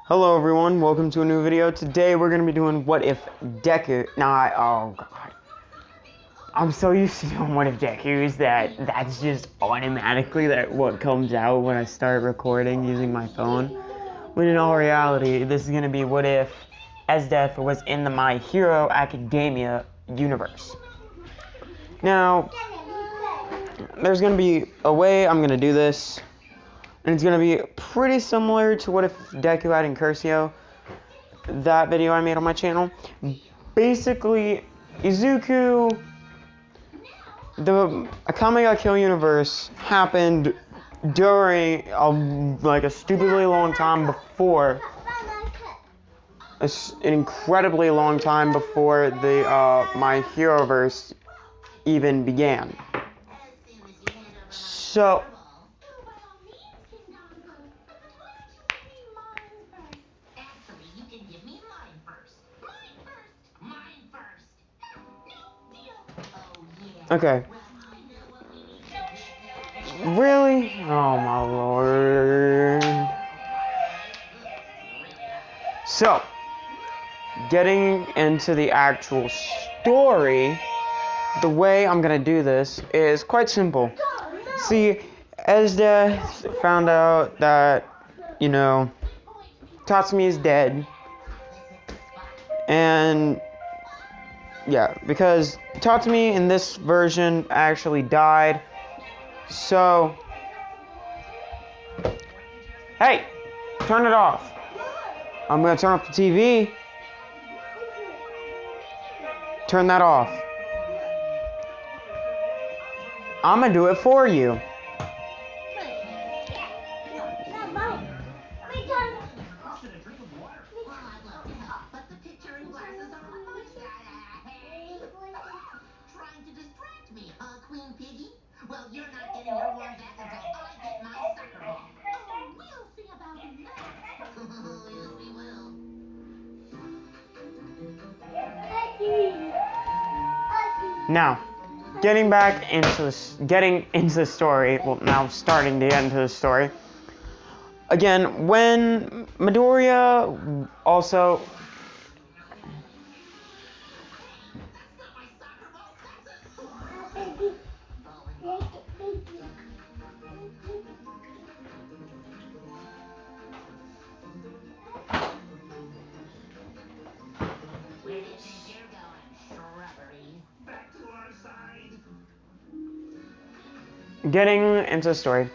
Hello everyone, welcome to a new video. Today we're gonna be doing what if Deku. Oh god. I'm so used to doing what if Dekus that's just automatically what comes out when I start recording using my phone. When in all reality, this is gonna be what if Esdeath was in the My Hero Academia universe. Now, there's gonna be a way I'm gonna do this. And it's going to be pretty similar to what if Deku had in Curcio, that video I made on my channel. Basically, Izuku, the Akame ga Kill universe happened during like a stupidly long time before, an incredibly long time before the My Heroverse even began. So, okay. Really? Oh my lord. So, getting into the actual story, the way I'm gonna do this is quite simple. See, Esdeath found out that, Tatsumi is dead. And yeah, because Tatsumi in this version actually died. So, hey, turn it off. I'm gonna turn off the TV. Turn that off. I'm gonna do it for you. Well, you're not getting your one back until I get my soccer ball. Oh, we'll see about that. Yes, we will. Now, getting into the story. Well, now starting to get into the story. Again, when Midoriya also. Where do you think you're going, shrubbery? Back to our side. Getting into the story.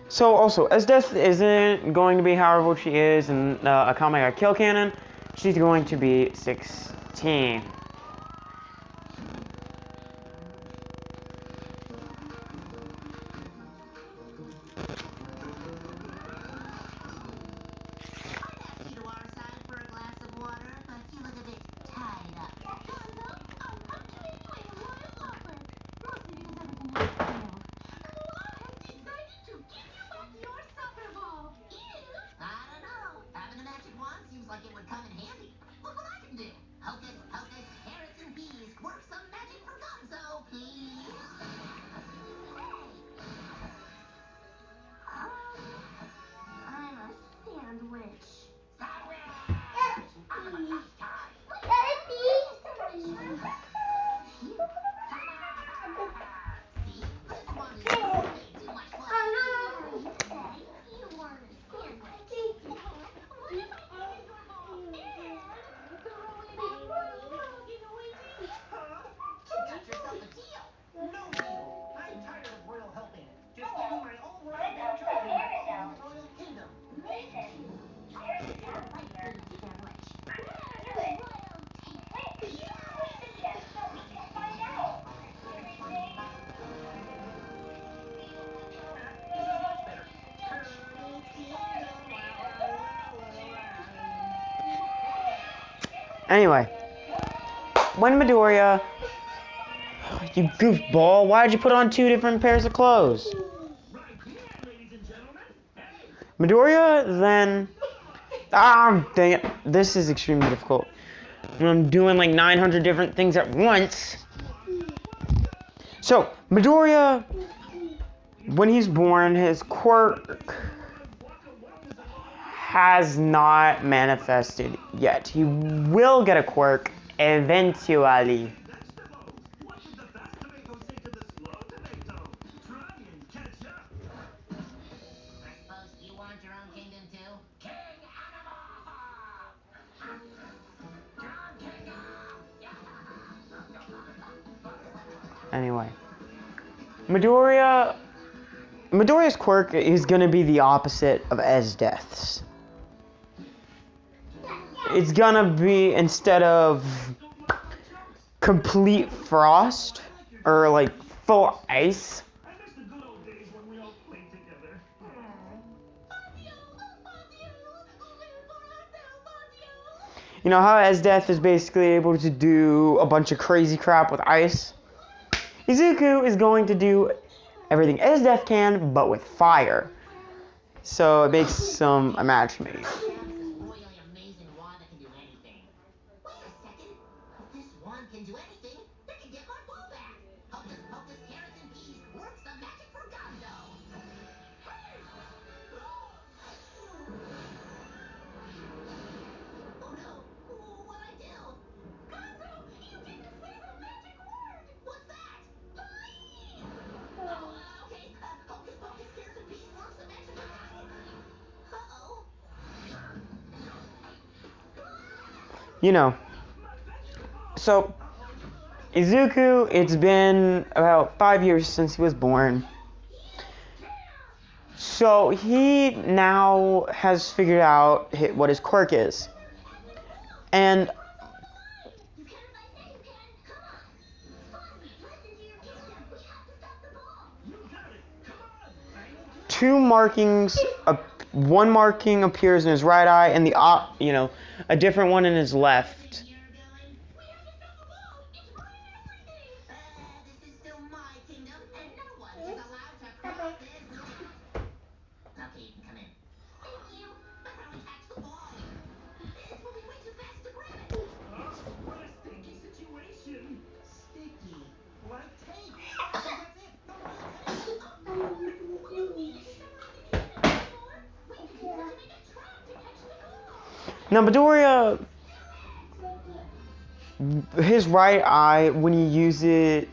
So also, Esdeath isn't going to be however she is in Akame ga Kill canon. She's going to be 16. Like it would come in handy. Look what I can do. Hocus pocus, carrots and peas. Work some magic for Gonzo, please. I'm a sandwich. Sandwich! I'm a lunch time. See? This one is way too much fun. You said you weren't a sandwich. What if I needed your ball and throw it in Huh? You got yourself a deal. No deal. I'm tired of royal helping. Just give me my own royal adventure and my own royal kingdom. Anyway, when Midoriya, you goofball, why did you put on 2 different pairs of clothes? Midoriya then, dang it, this is extremely difficult. When I'm doing like 900 different things at once. So, Midoriya, when he's born, his quirk has not manifested yet. He will get a quirk eventually. Anyway, Midoriya's quirk is gonna be the opposite of Esdeath's. It's gonna be, instead of complete frost or like full ice, you know how Esdeath is basically able to do a bunch of crazy crap with ice? Izuku is going to do everything Esdeath can, but with fire. So it makes a match made. You know, so Izuku, it's been about 5 years since he was born. So he now has figured out what his quirk is. And one marking appears in his right eye, and a different one in his left. Now, Midoriya, his right eye, when you use it,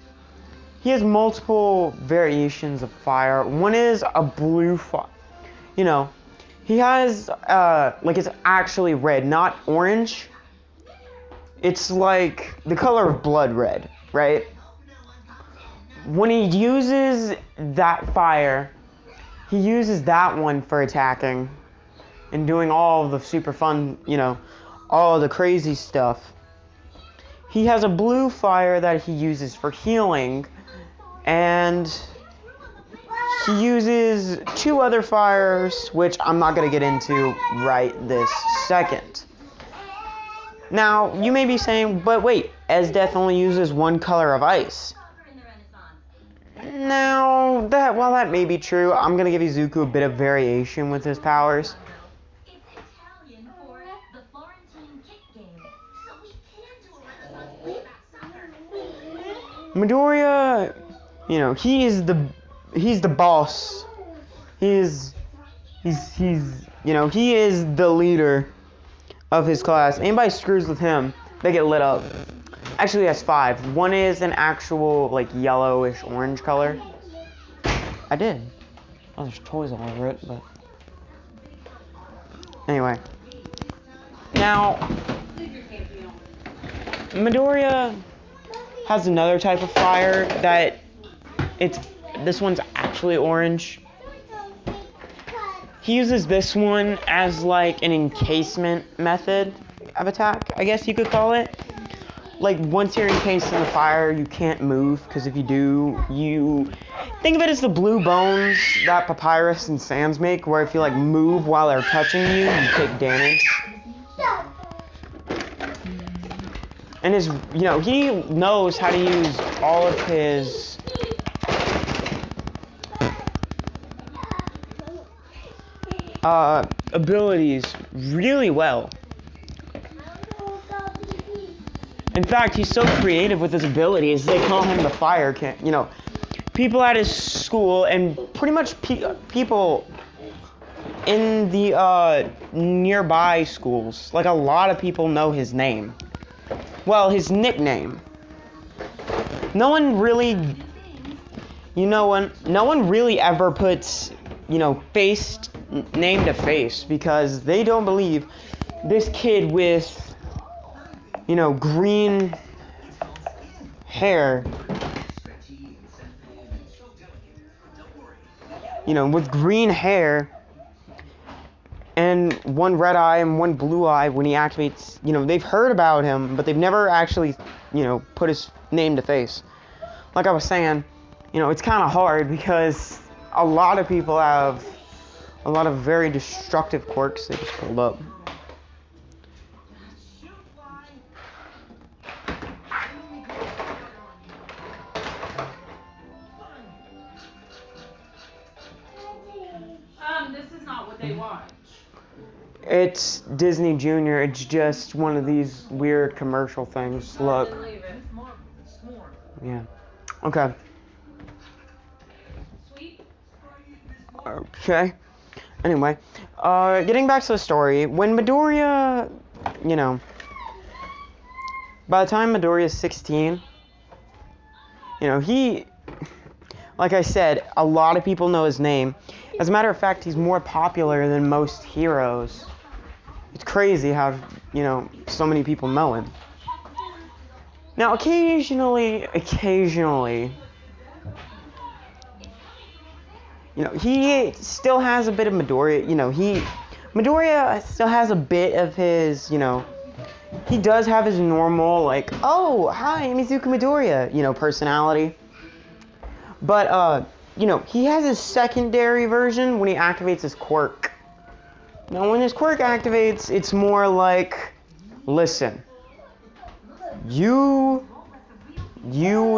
he has multiple variations of fire. One is a blue fire. You know, he has, it's actually red, not orange. It's like the color of blood red, right? When he uses that fire, he uses that one for attacking and doing all the super fun, all the crazy stuff. He has a blue fire that he uses for healing, and he uses 2 other fires, which I'm not going to get into right this second. Now, you may be saying, but wait, Esdeath only uses 1 color of ice. Now, while that may be true, I'm going to give Izuku a bit of variation with his powers. Midoriya, he's the boss. He is the leader of his class. Anybody screws with him, they get lit up. Actually, he has 5. One is an actual, yellowish orange color. I did. Oh, there's toys all over it, but... Anyway. Now, Midoriya has another type of fire that this one's actually orange. He uses this one as an encasement method of attack, I guess you could call it. Once you're encased in the fire, you can't move, because if you do, you think of it as the blue bones that Papyrus and Sans make, where if you move while they're touching you, you take damage. And he knows how to use all of his abilities really well. In fact, he's so creative with his abilities, they call him the Fire King. People at his school, and pretty much people in the nearby schools, like a lot of people know his name. Well, his nickname. No one really, no one really ever puts, name to face, because they don't believe this kid with, green hair, with green hair and one red eye and one blue eye, when he activates, they've heard about him, but they've never actually, put his name to face. Like I was saying, it's kind of hard because a lot of people have a lot of very destructive quirks. They just pulled up. This is not what they watch. It's Disney Junior. It's just one of these weird commercial things. Look. Yeah. Okay. Sweet. Okay. Anyway, getting back to the story, when Midoriya, by the time Midoriya is 16, he, like I said, a lot of people know his name. As a matter of fact, he's more popular than most heroes. It's crazy how, so many people know him. Now, occasionally, he still has a bit of Midoriya, Midoriya still has a bit of his, he does have his normal, like, oh, hi, I'm Izuku Midoriya, personality. But, he has his secondary version when he activates his quirk. Now, when his quirk activates, it's more like, listen, you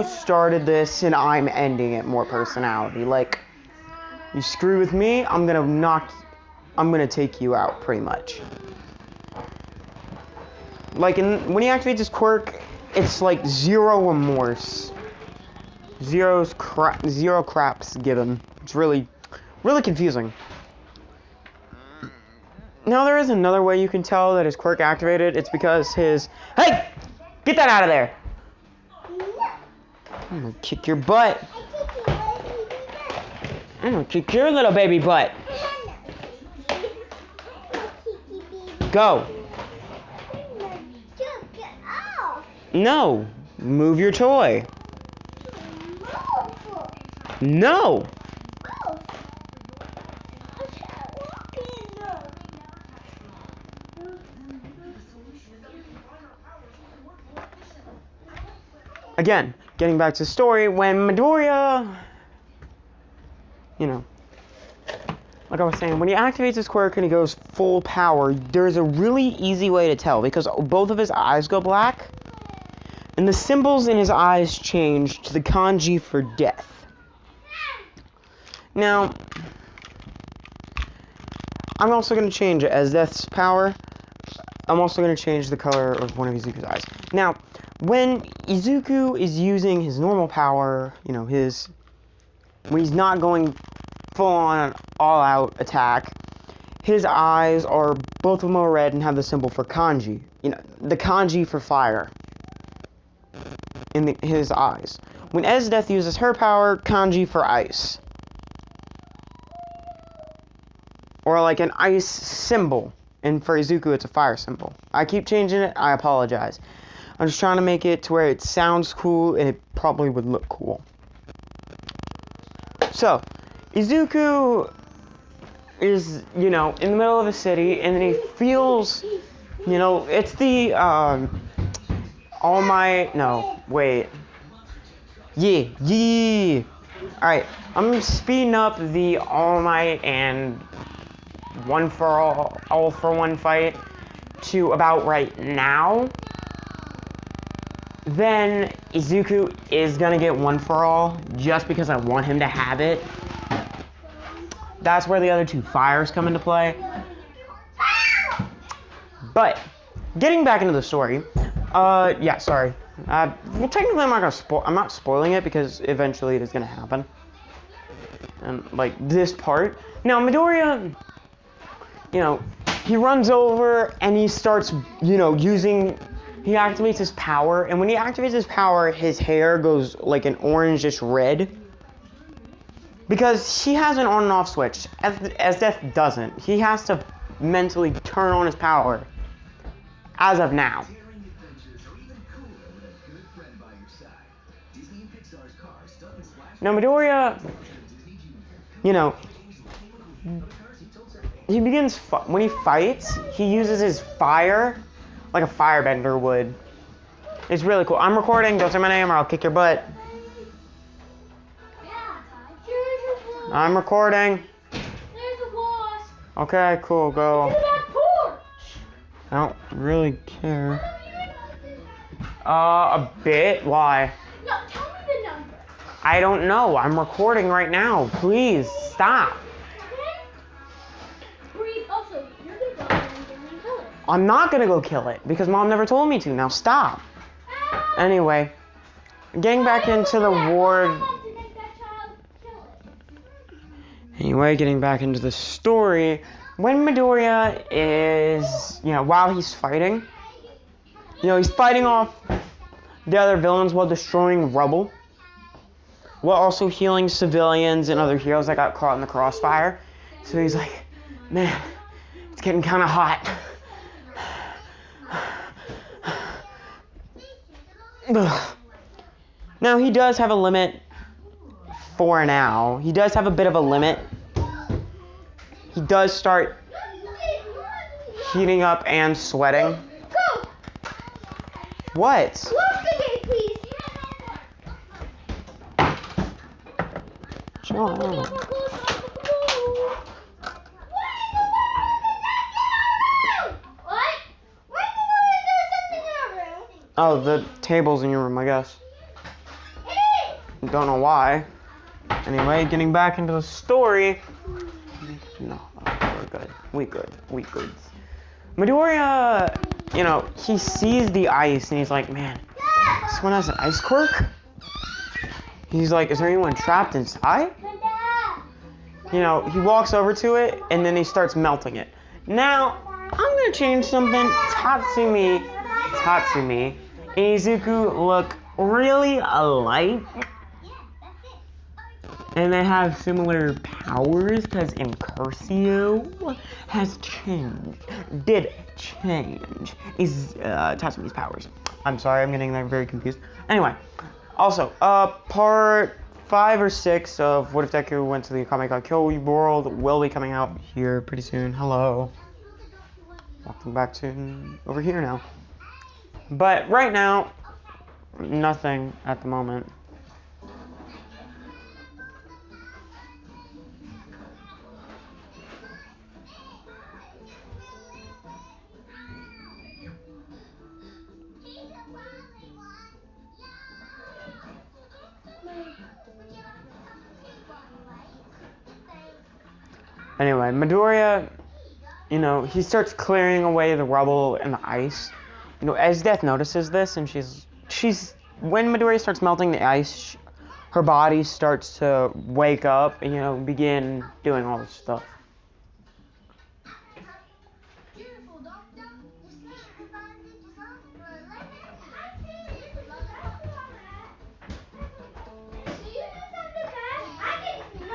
started this and I'm ending it, more personality. Like, you screw with me, I'm gonna take you out, pretty much. Like, when he activates his quirk, it's like zero remorse. Zero craps given. It's really, really confusing. Now, there is another way you can tell that his quirk activated. It's because his... Hey! Get that out of there! I'm gonna kick your butt. I'm gonna kick your little baby butt. Go. No. Move your toy. No. Again, getting back to the story, when Midoriya, like I was saying, when he activates his quirk and he goes full power, there's a really easy way to tell, because both of his eyes go black, and the symbols in his eyes change to the kanji for death. Now, I'm also going to change Esdeath's power. I'm also going to change the color of one of Izuku's eyes. Now, when Izuku is using his normal power, when he's not going full-on, all-out attack, his eyes are, both of them are red and have the symbol for kanji. The kanji for fire in his eyes. When Esdeath uses her power, kanji for ice. Or like an ice symbol. And for Izuku, it's a fire symbol. I keep changing it. I apologize. I'm just trying to make it to where it sounds cool and it probably would look cool. So, Izuku is, in the middle of a city, and then he feels, it's the, All Might, no, wait. Yeah. Alright, I'm speeding up the All Might and One for All for One fight to about right now. Then Izuku is gonna get One for All just because I want him to have it. That's where the other two fires come into play. But getting back into the story, yeah, sorry. Well, technically, I'm not spoiling it because eventually it is gonna happen. And like this part. Now, Midoriya you know, he runs over and he starts, you know, he activates his power. And when he activates his power, his hair goes like an orangish red. Because he has an on and off switch. Esdeath doesn't. He has to mentally turn on his power. As of now. Now Midoriya, you know, he begins, when he fights, he uses his fire like a firebender would. It's really cool. I'm recording, don't say my name or I'll kick your butt. I'm recording. There's a wasp. Okay, cool, go. To that porch. I don't really care. A bit? Why? No, tell me the number. I don't know. I'm recording right now. Please, stop. Okay? Breathe. Also, you're going to go and kill it. I'm not gonna go kill it because Mom never told me to. Now stop. Anyway, getting back into the ward. Anyway, getting back into the story. When Midoriya is, you know, while he's fighting, you know, he's fighting off the other villains while destroying rubble, while also healing civilians and other heroes that got caught in the crossfire. So he's like, man, it's getting kind of hot. Now, he does have a limit for now. He does have a bit of a limit. He does start heating up and sweating. Go! What? Close the gate, please. John. Oh, the table's in your room, I guess. Don't know why. Anyway, getting back into the story. No, we're good. We good. Midoriya, you know, he sees the ice and he's like, man, this one has an ice quirk? He's like, is there anyone trapped inside? You know, he walks over to it and then he starts melting it. Now, I'm gonna change something. Tatsumi, and Izuku look really alike. And they have similar powers because Impersio has changed. Did change. Is Tatsumi's powers. I'm sorry, I'm getting very confused. Anyway, also, part 5 or 6 of What If Deku Went to the Akame ga Kill world will be coming out here pretty soon. Hello. Walking back to over here now. But right now, nothing at the moment. Anyway, Midoriya, you know, he starts clearing away the rubble and the ice. You know, Esdeath notices this, and she's when Midoriya starts melting the ice, her body starts to wake up and, you know, begin doing all this stuff.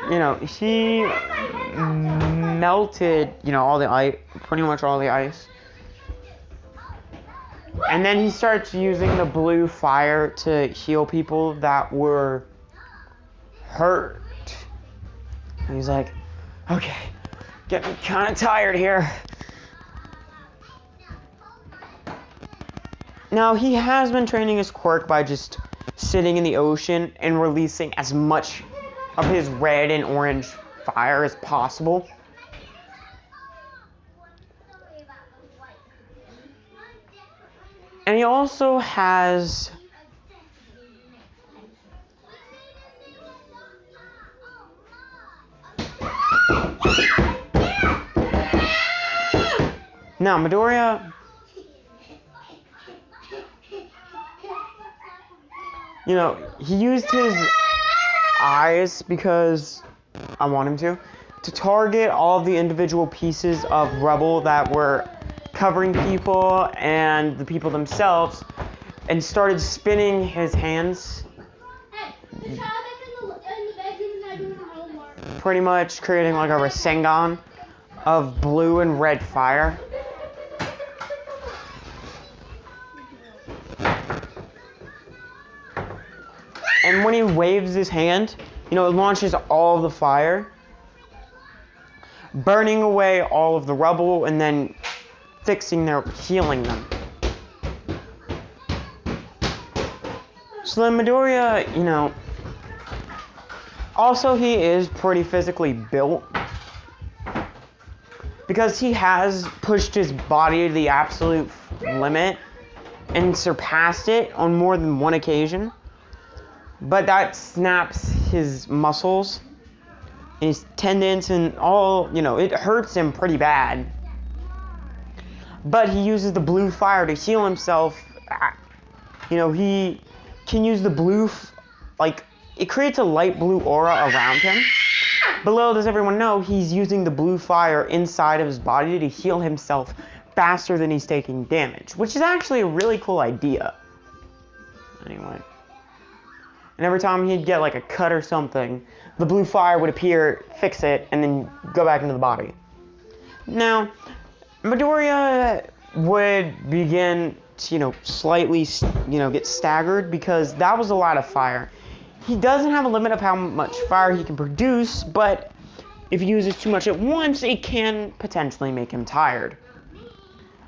You know, he melted, you know, all the ice, pretty much all the ice. And then he starts using the blue fire to heal people that were hurt. And he's like, okay, getting kind of tired here. Now, he has been training his quirk by just sitting in the ocean and releasing as much of his red and orange fire as possible. And he also has now Midoriya, you know, he used his eyes because I want him to target all the individual pieces of rubble that were covering people and the people themselves, and started spinning his hands, Hey, the child that's in the bedroom is not doing her homework. pretty much creating like a Rasengan of blue and red fire. And when he waves his hand, it launches all of the fire, burning away all of the rubble and then healing them. So then Midoriya, also he is pretty physically built, because he has pushed his body to the absolute limit and surpassed it on more than one occasion. But that snaps his muscles and his tendons and all, it hurts him pretty bad. But he uses the blue fire to heal himself. He can use the blue, it creates a light blue aura around him. But little does everyone know, he's using the blue fire inside of his body to heal himself faster than he's taking damage, which is actually a really cool idea. Anyway. And every time he'd get like a cut or something, the blue fire would appear, fix it, and then go back into the body. Now, Midoriya would begin to, slightly, get staggered, because that was a lot of fire. He doesn't have a limit of how much fire he can produce, but if he uses too much at once, it can potentially make him tired.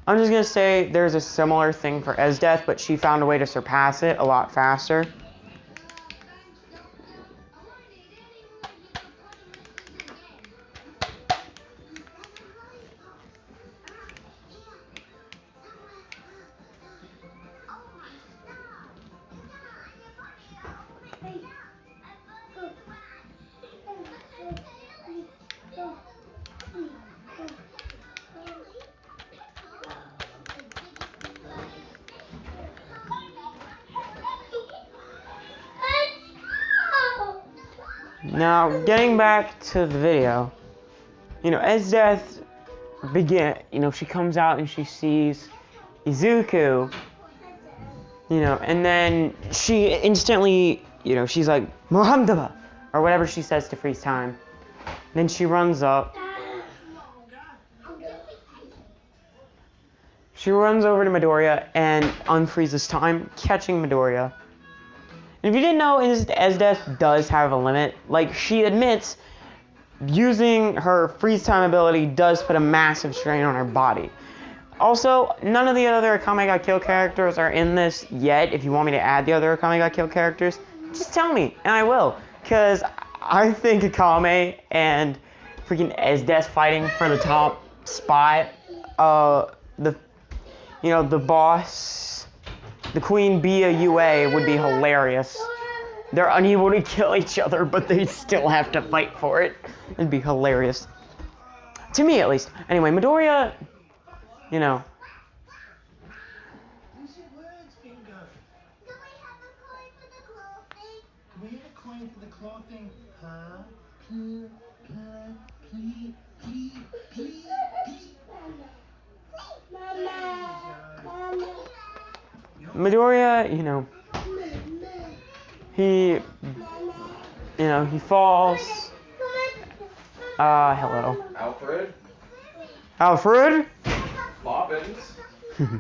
I'm just going to say there's a similar thing for Esdeath, but she found a way to surpass it a lot faster. Now, getting back to the video, Esdeath she comes out and she sees Izuku, and then she instantly, she's like, Mohamdaba, or whatever she says to freeze time. Then she runs up. She runs over to Midoriya and unfreezes time, catching Midoriya. And if you didn't know, Esdeath does have a limit. Like, she admits, using her freeze time ability does put a massive strain on her body. Also, none of the other Akame Got Killed characters are in this yet. If you want me to add the other Akame Got Killed characters, just tell me, and I will. Because I think Akame and freaking Esdeath fighting for the top spot, the boss, the Queen Bia UA, would be hilarious. They're unable to kill each other, but they still have to fight for it. It'd be hilarious. To me, at least. Anyway, Midoriya, You said words, Bingo. Do we have a coin for the clothing? Can we have a coin for the clothing? Huh? Please, please, please, please, please. Midoriya, he falls. Hello. Alfred? Bobbins.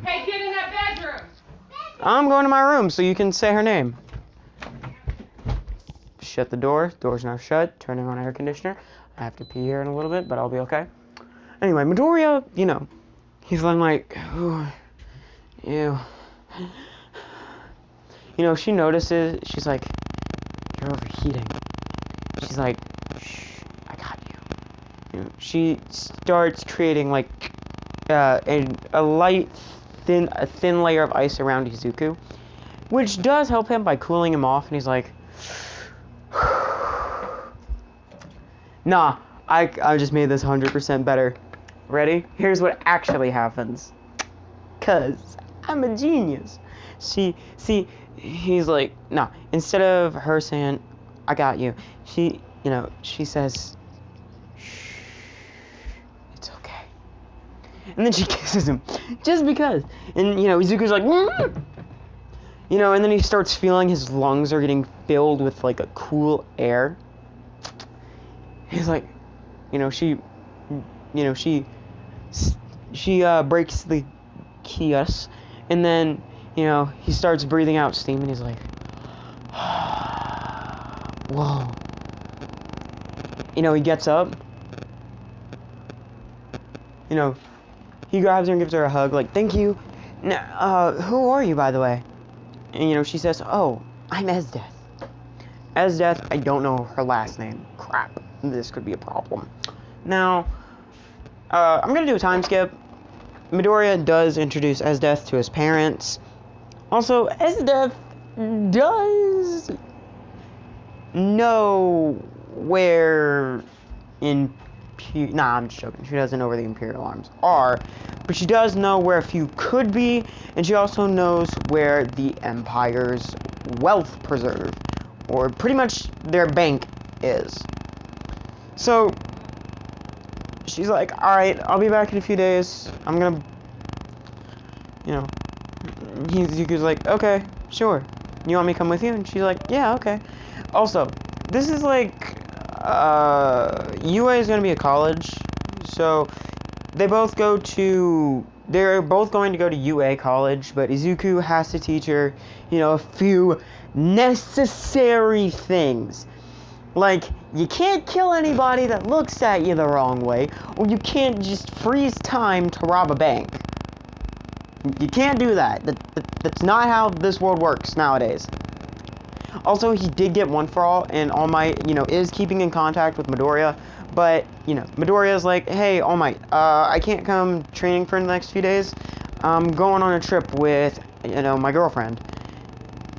Hey, get in that bedroom! I'm going to my room so you can say her name. Shut the door. Door's now shut. Turning on air conditioner. I have to pee here in a little bit, but I'll be okay. Anyway, Midoriya, he's like, ooh, ew. She notices, she's like, you're overheating. She's like, shh, I got you. She starts creating like a thin layer of ice around Izuku, which does help him by cooling him off, and he's like, nah, I just made this 100% better. Ready? Here's what actually happens. 'Cause I'm a genius. See, he's like, nah, instead of her saying, I got you, she says, shh. And then she kisses him, just because. And, you know, Izuku's like, "Mm!" You know, and then he starts feeling his lungs are getting filled with, like, a cool air. He's like, you know, she breaks the kiss, and then, you know, he starts breathing out steam, and he's like, whoa. You know, he gets up. You know, he grabs her and gives her a hug, like, thank you. Now, who are you, by the way? And, you know, she says, oh, I'm Esdeath. Esdeath, I don't know her last name. Crap, this could be a problem. Now, I'm gonna do a time skip. Midoriya does introduce Esdeath to his parents. Also, Esdeath does know where I'm just joking. She doesn't know where the Imperial Arms are, but she does know where a few could be, and she also knows where the Empire's wealth preserve, or pretty much their bank, is. So, she's like, alright, I'll be back in a few days. I'm gonna, you know, Yuki's like, okay, sure. You want me to come with you? And she's like, yeah, okay. Also, this is like, UA is gonna be a college, so they're both going to go to UA college, but Izuku has to teach her, you know, a few necessary things. Like, you can't kill anybody that looks at you the wrong way, or you can't just freeze time to rob a bank. You can't do that. That's not how this world works nowadays. Also, he did get One for All, and All Might, you know, is keeping in contact with Midoriya, but, you know, Midoriya's like, hey, All Might, I can't come training for the next few days. I'm going on a trip with, you know, my girlfriend.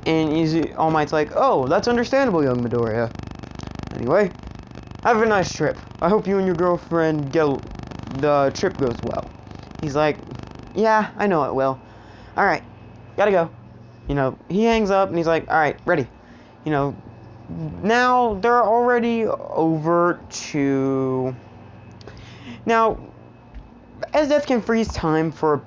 And All Might's like, oh, that's understandable, young Midoriya. Anyway, have a nice trip. I hope you and your girlfriend the trip goes well. He's like, yeah, I know it will. Alright, gotta go. You know, he hangs up and he's like, alright, ready. You know, now they're already over to... Now, Esdeath can freeze time for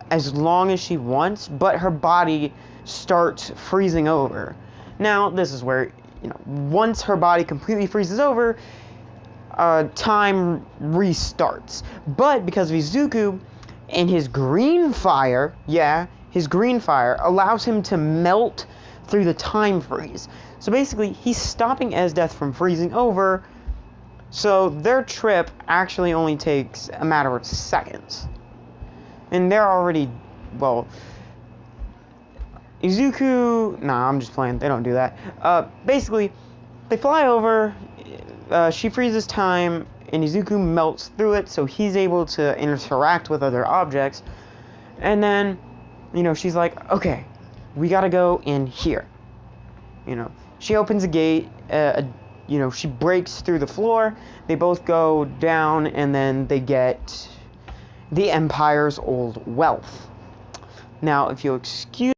as long as she wants, but her body starts freezing over. Now, this is where, you know, once her body completely freezes over, time restarts. But because of Izuku and his green fire, his green fire allows him to melt through the time freeze. So basically, he's stopping Esdeath from freezing over, so their trip actually only takes a matter of seconds. And they're already, well, Izuku, I'm just playing, they don't do that. Basically, they fly over, she freezes time, and Izuku melts through it, so he's able to interact with other objects. And then, you know, she's like, okay, we gotta go in here. You know, she opens a gate, you know, she breaks through the floor, they both go down, and then they get the Empire's old wealth. Now, if you'll excuse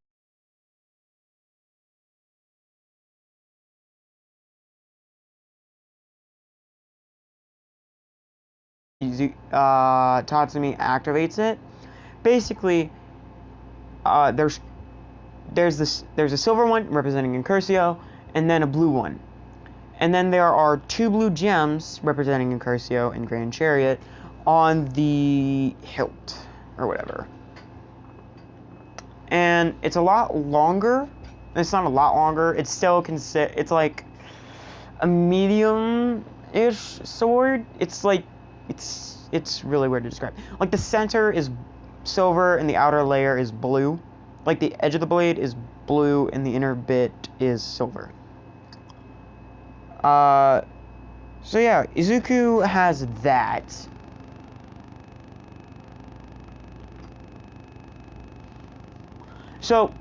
Tatsumi activates it. Basically, there's a silver one representing Incursio, and then a blue one. And then there are 2 blue gems representing Incursio and Grand Chariot on the hilt, or whatever. And it's a lot longer. It's not a lot longer. It's still it's like a medium-ish sword. It's like, it's really weird to describe. Like, the center is silver and the outer layer is blue. Like, the edge of the blade is blue and the inner bit is silver. So yeah, Izuku has that. So,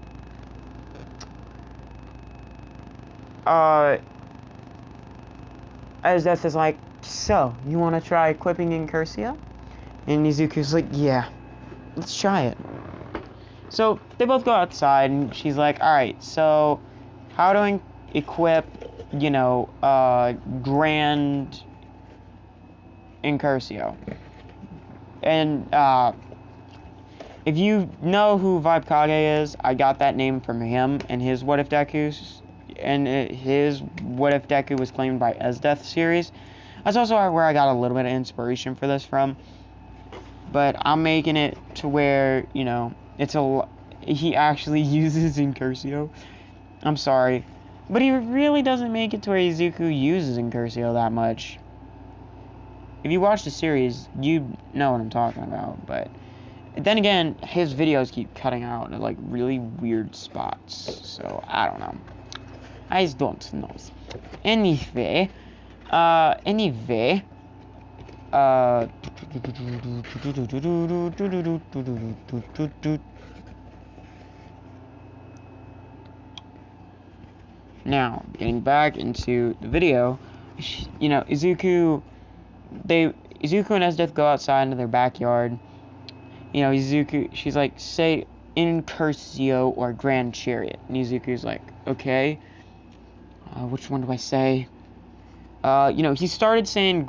Esdeath is like, so, you want to try equipping Incursio? And Izuku's like, yeah, let's try it. So, they both go outside, and she's like, alright, so, how to equip, you know, Grand Incursio? And, if you know who Vibe Kage is, I got that name from him and his What If Deku's. And his What If Deku was claimed by Esdeath series. That's also where I got a little bit of inspiration for this from. But I'm making it to where, you know, he actually uses Incursio. I'm sorry. But he really doesn't make it to where Izuku uses Incursio that much. If you watch the series, you know what I'm talking about. But then again, his videos keep cutting out in like really weird spots. So I don't know. I just don't know. Anyway, now, getting back into the video, you know, Izuku and Esdeath go outside into their backyard. You know, she's like, say Incursio or Grand Chariot. And Izuku's like, okay, which one do I say? You know, he started saying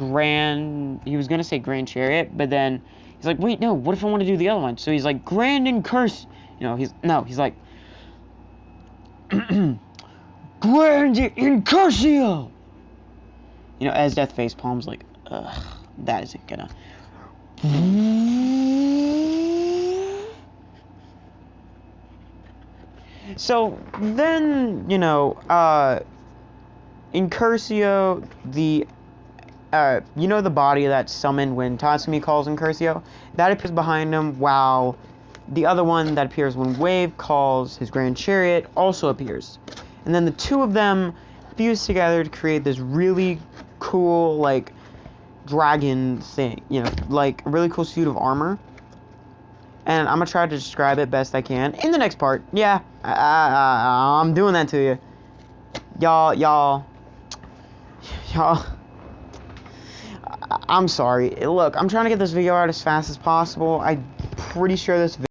he was gonna say Grand Chariot, but then he's like, wait, no, what if I want to do the other one? So he's like, Grand Incurse, you know, he's like, Grand Incursio! You know, Esdeath face palms like, ugh, that isn't gonna. So, then, you know, Incursio, you know the body that's summoned when Tatsumi calls Incursio? That appears behind him, while the other one that appears when Wave calls his Grand Chariot also appears. And then the two of them fuse together to create this really cool, like, dragon thing, you know, like, a really cool suit of armor. And I'm gonna try to describe it best I can in the next part. Yeah, I'm doing that to you. Y'all, I'm sorry. Look, I'm trying to get this video out as fast as possible. I'm pretty sure this video